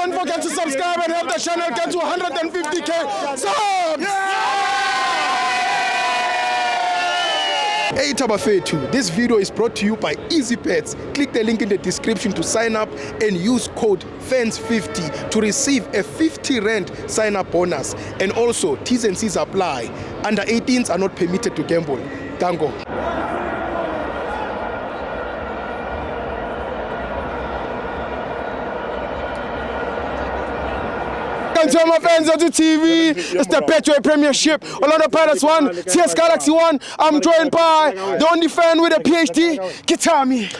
don't forget to subscribe and help the channel get to 150k subs. Hey Thaba Wethu, this video is brought to you by EASYBET. Click the link in the description to sign up and use code FANS50 to receive a 50 rand sign-up bonus. And also, T&Cs apply. Under 18s are not permitted to gamble. Tango. To my FANS Wethu TV, it's the Betway Premiership. Orlando Pirates 1, CS Galaxy 1. I'm joined by the only fan with a PhD, Kitami.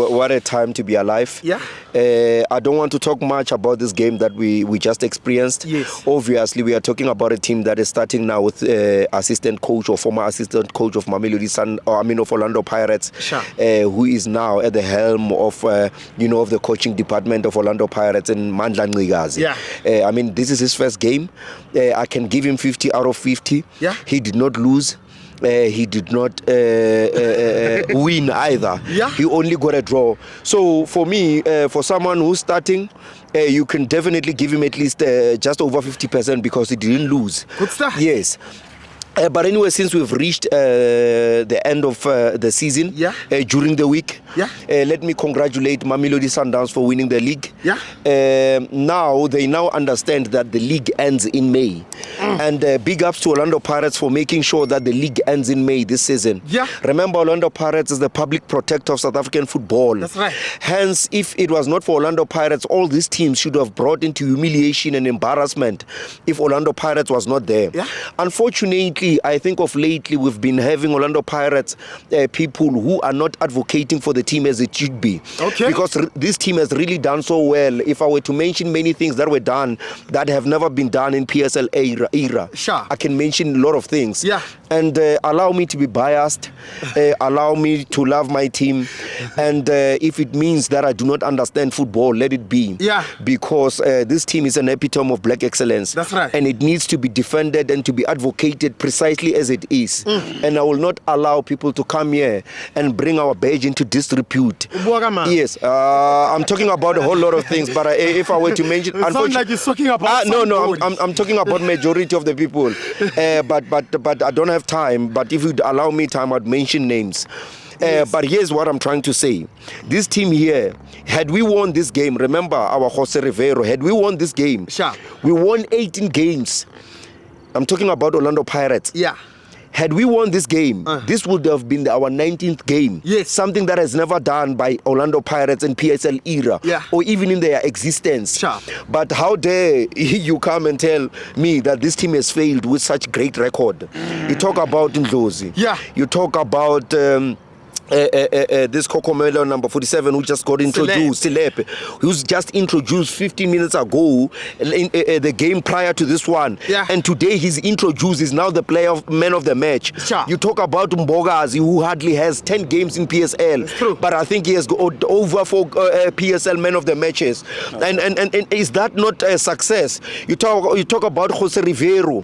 What a time to be alive. Yeah. I don't want to talk much about this game that we just experienced. Yes. Obviously, we are talking about a team that is starting now with assistant coach or former assistant coach of of Orlando Pirates, sure. Who is now at the helm of of the coaching department of Orlando Pirates in Mandla Ncigazi. Yeah. This is his first game. I can give him 50 out of 50. Yeah. He did not lose. He did not win either. Yeah. He only got a draw. So for me, for someone who's starting, you can definitely give him at least just over 50% because he didn't lose. Good stuff. Yes. But anyway, since we've reached the end of the season, yeah. During the week, yeah. Let me congratulate Mamelodi Sundowns for winning the league. Yeah. Now they understand that the league ends in May, and big ups to Orlando Pirates for making sure that the league ends in May this season. Yeah. Remember, Orlando Pirates is the public protector of South African football. That's right. Hence, if it was not for Orlando Pirates, all these teams should have brought into humiliation and embarrassment if Orlando Pirates was not there. Yeah. Unfortunately, I think of lately we've been having Orlando Pirates people who are not advocating for the team as it should be. Okay. Because this team has really done so well. If I were to mention many things that were done that have never been done in PSL era, sure. I can mention a lot of things. Yeah. And allow me to be biased, allow me to love my team, and if it means that I do not understand football, let it be. Yeah. Because this team is an epitome of black excellence. That's right. And it needs to be defended and to be advocated precisely as it is. And I will not allow people to come here and bring our badge into disrepute. Yes, I'm talking about a whole lot of things, but if I were to mention, it sounds like you're talking about no, I'm talking about majority of the people, but I don't have time. But if you'd allow me time, I'd mention names. Yes. But here's what I'm trying to say. This team here, had we won this game, remember our Jose Rivero, had we won this game, sure. We won 18 games. I'm talking about Orlando Pirates. Yeah. Had we won this game, this would have been our 19th game. Yes. Something that has never done by Orlando Pirates in PSL era, yeah. Or even in their existence. Sure. But how dare you come and tell me that this team has failed with such great record? You talk about Ndlozi. Yeah. You talk about this Cocomelon number 47 who just got introduced, Silepe, who's just introduced 15 minutes ago in the game prior to this one. Yeah. And today he's introduced, is now the man of the match. Sure. You talk about Mbogazi, who hardly has 10 games in PSL. It's true. But I think he has got over 4 PSL man of the matches. And is that not a success? You talk about Jose Rivero,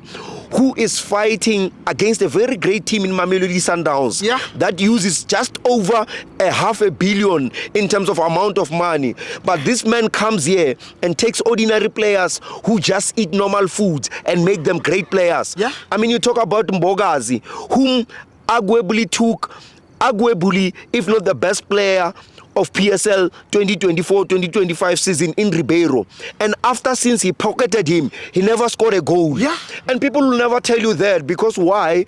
who is fighting against a very great team in Mamelodi Sundowns, yeah. that uses just over $500 million in terms of amount of money. But this man comes here and takes ordinary players who just eat normal foods and make them great players. Yeah. I mean, you talk about Mbogazi, whom arguably, if not the best player of PSL 2024-2025 season in Ribeiro, and since he pocketed him, he never scored a goal. Yeah. And people will never tell you that, because why?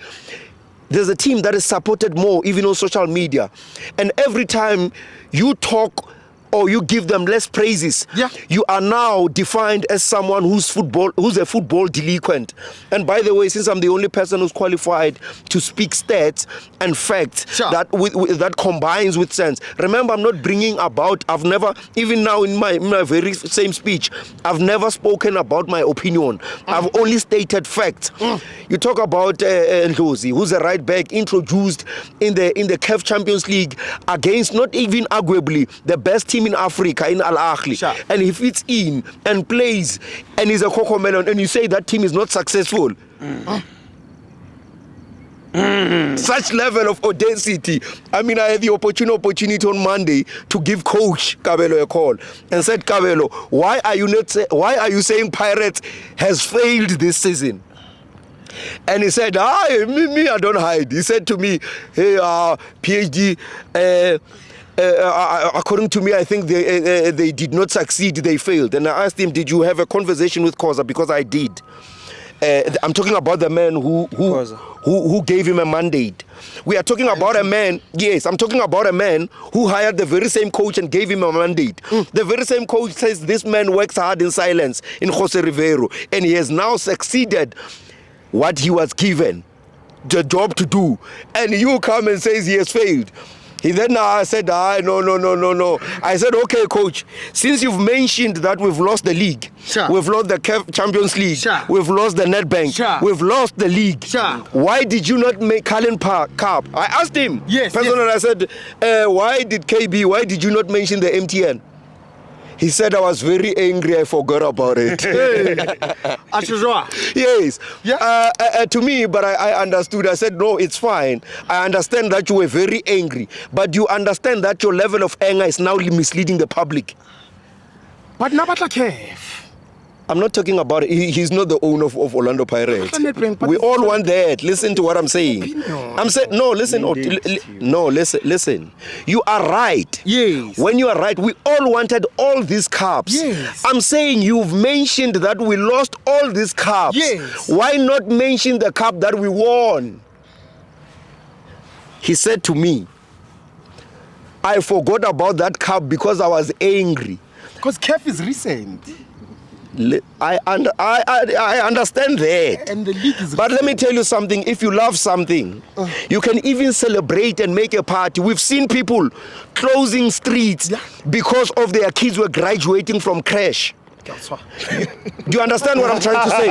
There's a team that is supported more even on social media, and every time you talk or you give them less praises, yeah. You are now defined as someone who's a football delinquent. And by the way, since I'm the only person who's qualified to speak stats and facts, sure. that combines with sense. Remember, I'm not bringing about, I've never, even now in my very same speech, I've never spoken about my opinion. I've only stated facts. You talk about Ndlozi, who's a right back, introduced in the CAF Champions League against not even arguably the best team in Africa, in Al Ahly, sure. And he fits in and plays and is a Cocomelon, and you say that team is not successful. Such level of audacity. I mean, I had the opportunity on Monday to give Coach Kabelo a call and said, Kabelo, why are you saying Pirates has failed this season? And he said, me, I don't hide. He said to me, hey, PhD, according to me, I think they did not succeed, they failed. And I asked him, did you have a conversation with Khoza? Because I did. I'm talking about the man who gave him a mandate. We are talking about a man, yes, I'm talking about a man who hired the very same coach and gave him a mandate. The very same coach says this man works hard in silence in Jose Rivero, and he has now succeeded what he was given, the job to do. And you come and says he has failed. He then said, no. I said, okay, coach, since you've mentioned that we've lost the league, we've lost the Champions League, we've lost the Nedbank, we've lost the league, why did you not make Cullen Cup? I asked him, personally, I said, why did you not mention the MTN? He said, I was very angry, I forgot about it. Yes. To me, but I understood. I said, no, it's fine. I understand that you were very angry, but you understand that your level of anger is now misleading the public. But Nabatla Kev. I'm not talking about it. He's not the owner of Orlando Pirates. We all want that. Listen to what I'm saying. I'm saying, no, listen. Listen. You are right. Yes. When you are right, we all wanted all these cups. Yes. I'm saying you've mentioned that we lost all these cups. Yes. Why not mention the cup that we won? He said to me, I forgot about that cup because I was angry. Because Kev is recent. I understand that. And the league is but let me tell you something. If you love something, you can even celebrate and make a party. We've seen people closing streets because of their kids were graduating from crash. Do you understand what I'm trying to say?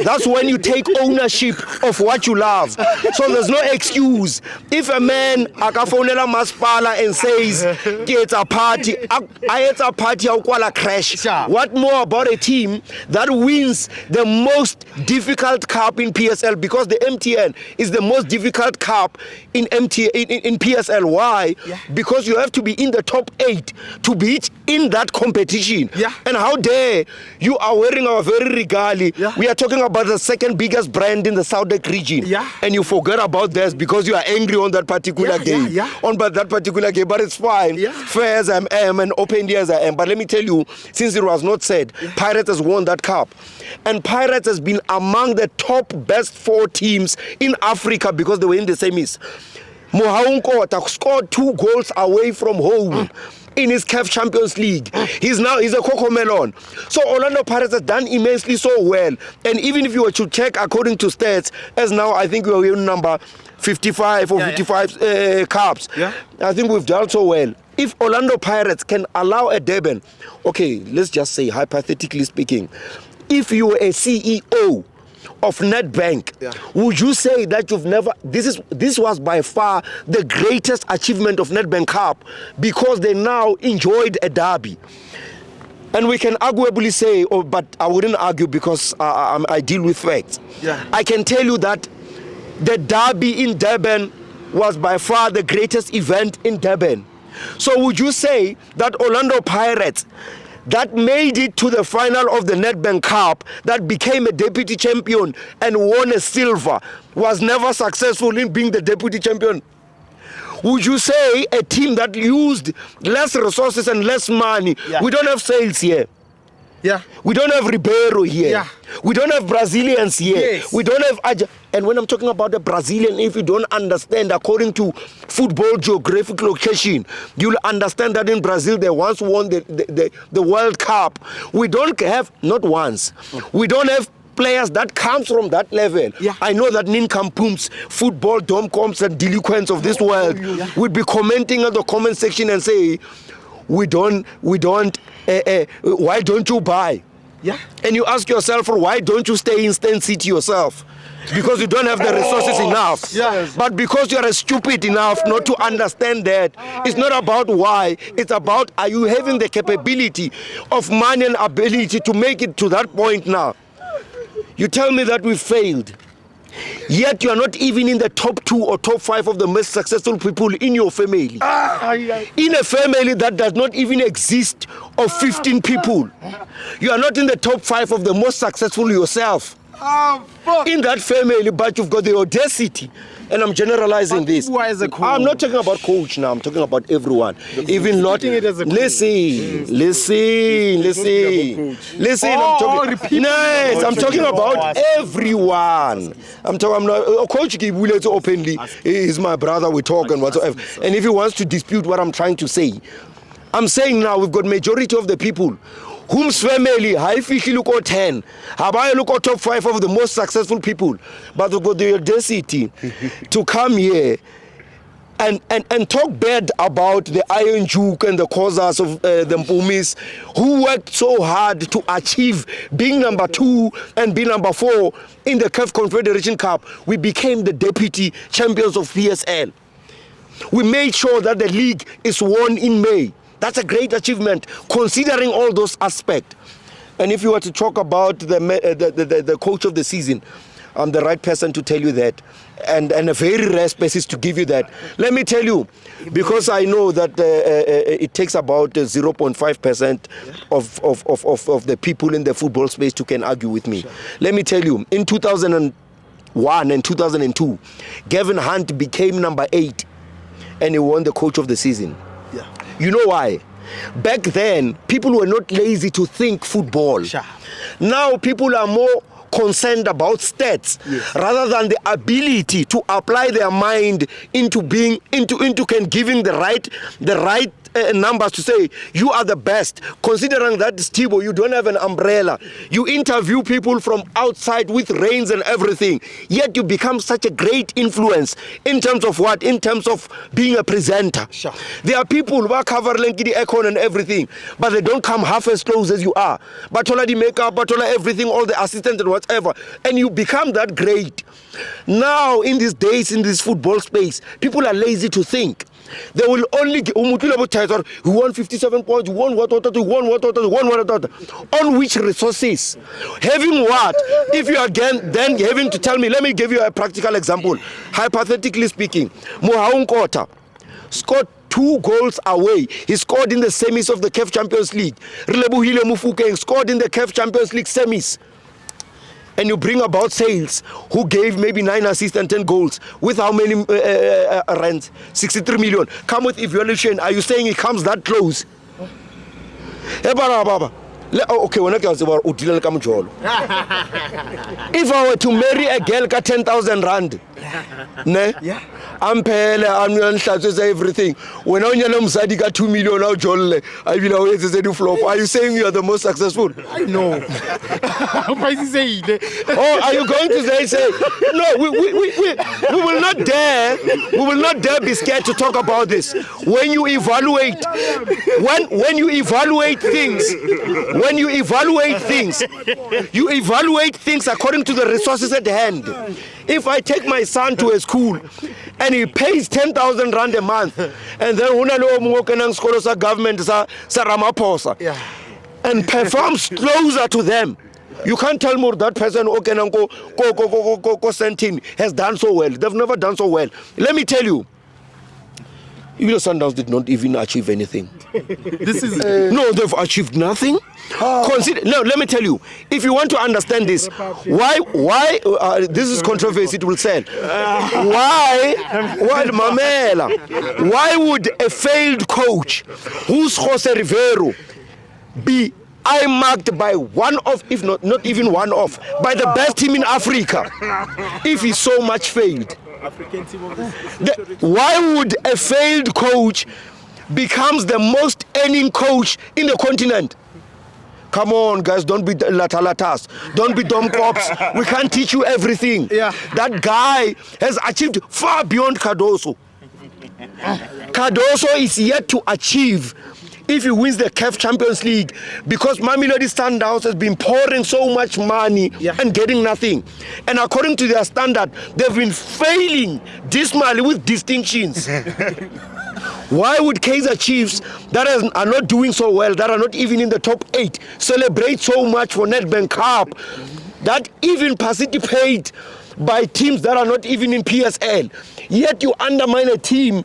That's when you take ownership of what you love. So there's no excuse. If a man akafonela maspala and says it's a party, it's a party a crash. What more about a team that wins the most difficult cup in PSL, because the MTN is the most difficult cup in PSL. Why? Because you have to be in the top 8 to be in that competition. And how dare you are wearing our very regali. We are talking about the second biggest brand in the Southern region. And you forget about this because you are angry on that particular game. On that particular game, but it's fine. Fair as I am and open as I am. But let me tell you, since it was not said, Pirates has won that cup. And Pirates has been among the top best 4 teams in Africa because they were in the semis. Mohaunko scored 2 goals away from home in his CAF Champions League. He's a coco melon. So Orlando Pirates has done immensely so well. And even if you were to check according to stats, as now I think we are in number 55 or 55 cups. I think we've done so well. If Orlando Pirates can allow a Durban, okay, let's just say hypothetically speaking, if you were a CEO of Nedbank, would you say that you've never, this was by far the greatest achievement of Nedbank Cup because they now enjoyed a derby? And we can arguably say, but I wouldn't argue because I deal with facts. I can tell you that the derby in Durban was by far the greatest event in Durban. So would you say that Orlando Pirates, that made it to the final of the Nedbank Cup, that became a deputy champion and won a silver, was never successful in being the deputy champion? Would you say a team that used less resources and less money? We don't have sales here. We don't have Ribeiro here. We don't have Brazilians here. We don't have and when I'm talking about the Brazilian, if you don't understand according to football geographic location, you'll understand that in Brazil they once won the World Cup. We don't have, not once, we don't have players that comes from that level. I know that nincompoops, football domcoms and delinquents of this world would be commenting on the comment section and say, why don't you buy? And you ask yourself, why don't you stay in Stand City yourself? because you don't have the resources enough. Yes. But because you are stupid enough not to understand that, it's not about why, it's about are you having the capability of money and ability to make it to that point now. You tell me that we failed. Yet you are not even in the top 2 or top 5 of the most successful people in your family. In a family that does not even exist of 15 people. You are not in the top 5 of the most successful yourself. In that family, but you've got the audacity. And I'm generalizing this. Why is a coach? I'm not talking about coach now. I'm talking about everyone. Even not. Listen. I'm talking about everyone. I'm not. Coach Kibule openly. He's my brother. We talk and whatsoever. And if he wants to dispute what I'm trying to say, I'm saying now we've got majority of the people whom's family high fish look at 10, Hawaii look at top 5 of the most successful people, but they've got the audacity to come here and talk bad about the Iron Duke and the Kozas of the Mpumis who worked so hard to achieve being number 2 and being number 4 in the CAF Confederation Cup. We became the deputy champions of PSL. We made sure that the league is won in May. That's a great achievement, considering all those aspects. And if you were to talk about the coach of the season, I'm the right person to tell you that, and a very rare basis to give you that. Let me tell you, because I know that it takes about 0.5% of the people in the football space who can argue with me. Sure. Let me tell you, in 2001 and 2002, Gavin Hunt became number 8, and he won the coach of the season. Yeah. You know why? Back then, people were not lazy to think football. Sure. Now people are more concerned about stats, yes, rather than the ability to apply their mind into being giving the right numbers to say you are the best. Considering that, Steve, you don't have an umbrella. You interview people from outside with reins and everything, yet you become such a great influence in terms of what? In terms of being a presenter. Sure. There are people who are covering the econ and everything, but they don't come half as close as you are. But all the makeup, but all everything, all the assistants and whatever, and you become that great. Now, in these days, in this football space, people are lazy to think. They will only who won 57 points, who won what, on which resources? Having what? If you again then having to tell me, let me give you a practical example. Hypothetically speaking, Mohaun Kota scored 2 goals away. He scored in the semis of the CAF Champions League. Rilebuhile Mufukeng scored in the CAF Champions League semis. And you bring about Sales, who gave maybe 9 assists and 10 goals, with how many rents? 63 million. Come with evaluation. Are you saying it comes that close? Okay, when I if I were to marry a girl at 10,000 rand, ne? Yeah. I'm everything. When I got 2 million now, Joel, I will always say flop. Are you saying you are the most successful? I know. Oh, are you going to say no? We will not dare. We will not dare be scared to talk about this. When you evaluate, when you evaluate things, you evaluate things according to the resources at hand. If I take my son to a school and he pays 10,000 rand a month, and then government and performs closer to them, you can't tell me that person has done so well. They've never done so well. Let me tell you, Sundowns did not even achieve anything. No, they've achieved nothing. No, let me tell you, if you want to understand this, why this is controversy, it will sell. Why would a failed coach who's Jose Rivero be marked by one of, if not even one of, by the best team in Africa, if he's so much failed? Why would a failed coach becomes the most earning coach in the continent? Come on, guys, don't be latalatas. Don't be dumb cops. We can't teach you everything. Yeah. That guy has achieved far beyond Cardoso. Cardoso is yet to achieve if he wins the CAF Champions League, because Mamelodi Sundowns has been pouring so much money and getting nothing. And according to their standard, they've been failing dismally with distinctions. Why would Kaizer Chiefs, that are not doing so well, that are not even in the top 8, celebrate so much for Nedbank Cup, that even participate by teams that are not even in PSL? Yet you undermine a team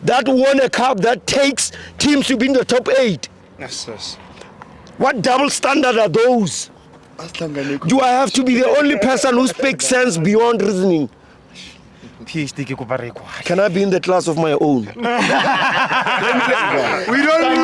that won a cup that takes teams to be in the top 8. Yes. What double standard are those? Do I have to be the only person who speaks sense beyond reasoning? PhD ke kopa re kwa. Can I be in the class of my own? We don't